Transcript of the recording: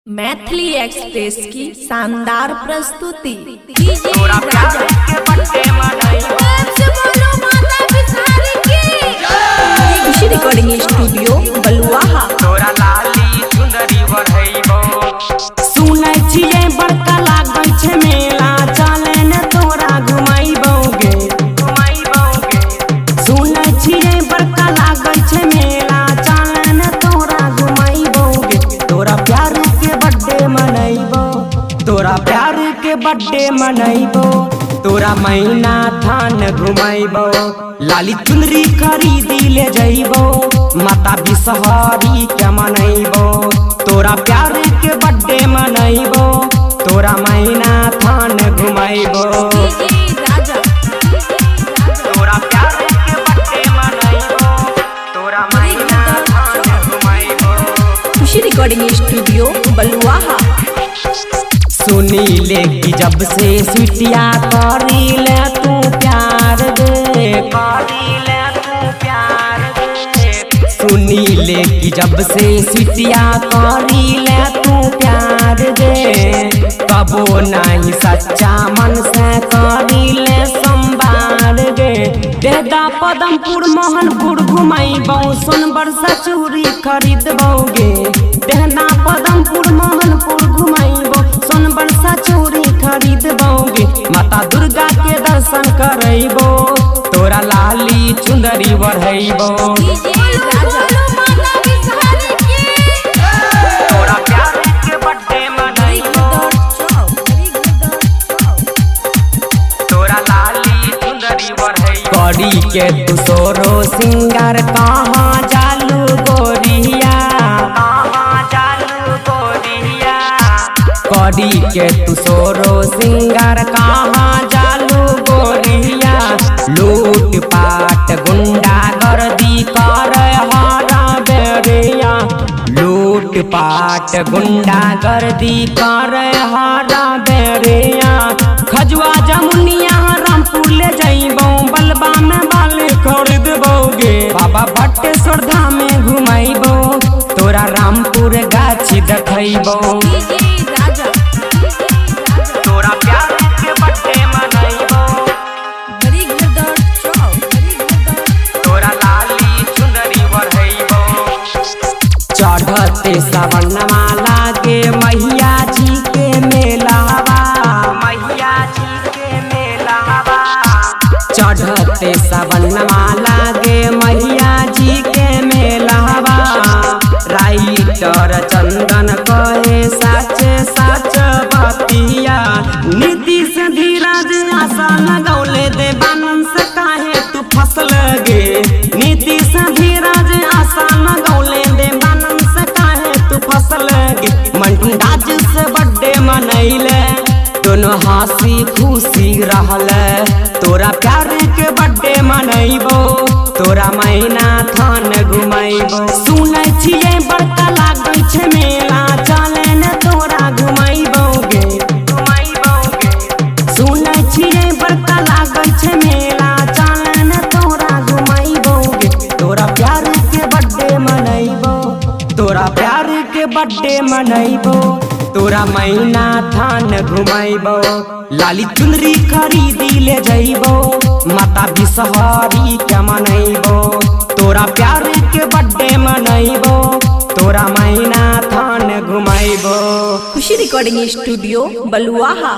Maithili express की शानदार प्रस्तुति। तोरा प्यार के बर्थडे मनाइबो, खुशी रिकॉर्डिंग स्टूडियो बलुआहा। तोरा लाली सुंदरी बढ़ाइबो। सुनै छियै बड़का लागै छै मेला, चले ने तोरा घुमाइबोगे। सुनै छियै बड़का लागै छै मेला, चले ने तोरा घुमाइबोगे। तोरा प्यार के बर्थडे मनाइबो, तोरा प्यार के बर्थडे मनाइबो। तोरा मैना थान घुमाइबो, लाली चुनरी खरीदी ले जइबो, माता बिसहरी के मनाइबो। तोरा प्यार के बर्थडे मनाइबो, तोरा मैना थान घुमाइबो। तोरा प्यार के बर्थडे मनाइबो, तोरा मैना थान घुमाइबो। खुशी रिकॉर्डिंग स्टूडियो बलुआहा। सुनी ले कि जब से स्वीटिया करी ले तू प्यार दे, करी ले तू प्यार दे। सुनी ले कि जब से स्वीटिया करी ले तू प्यार दे। कबो नहीं सच्चा मन से करी ले संबार गे। देदा पदमपुर मोहनपुर घुमाइबो, सोनबर से चूड़ी खरीदबोगे। देदा पदमपुर मोहनपुर घुमाइबो, सोनबर से चूड़ी खरीदबोगे। माता दुर्गा के दर्शन करइबो, तोरा लाली चुंदरी बढ़ाइबो। तोरा प्यार के बर्थडे मनाइबो, तोरा लाली सुंदरी बढ़ाइबो। करी के तू सोरो सिंगार कहाँ जालू गोरिया, कहाँ जालू गोरिया। करी के तू सोरो सिंगार कहाँ जालू गोरिया। लूट पाट गुंडा गर्दी कर हरा बेरिया, लूट पाट गुंडा गर्दी कर हरा बेरिया। खजुआ जमुनिया रामपुर ले जइबो, बलबा में बाल खरीदबोगे। बाबा भट्टेश्वर धाम में घुमाइबो, तोरा रामपुर गाछी देखइबो। तोरा प्यार के बर्थडे मनाइबो, तोरा लाली सुंदरी बढ़ाइबो। चढ़ते सावनमा लागे मैया जी के मेलावा, मैया जी के मेलावा। चढ़ते सावनमा लागे मैया जी के मेलावा। राइटर चंदन कहे सच सच बतिया, नीतीश धीरज आशा लगौले दे बानन से काहे तू फसल गे। नीतीश धीरज आशा लगौले दे बानन से काहे तू फसल गे। मंडाज से बर्थडे मनैले, दोनों हंसी खुशी रहले। तोरा प्यार के बर्थडे मनैबो, तोरा मैना थान घुमाइबो। सुनै छियै बड़का लागै छै मेला, चले ने तोरा घुमाइबोगे। सुनै छियै बड़का लागै छै मेला, चले ने तोरा घुमाइबोगे। तोरा प्यार के बर्थडे मनैबो, तोरा प्यार के बर्थडे मनैबो। तोरा मैना थान घुमाइबो, लाली चुनरी खरीदी ले जइबो, माता बिसहरी के मनैबो। तोरा प्यार के बर्थडे मनैबो, तोरा मैना थान घुमाइबो। खुशी रिकॉर्डिंग स्टूडियो बलुआहा।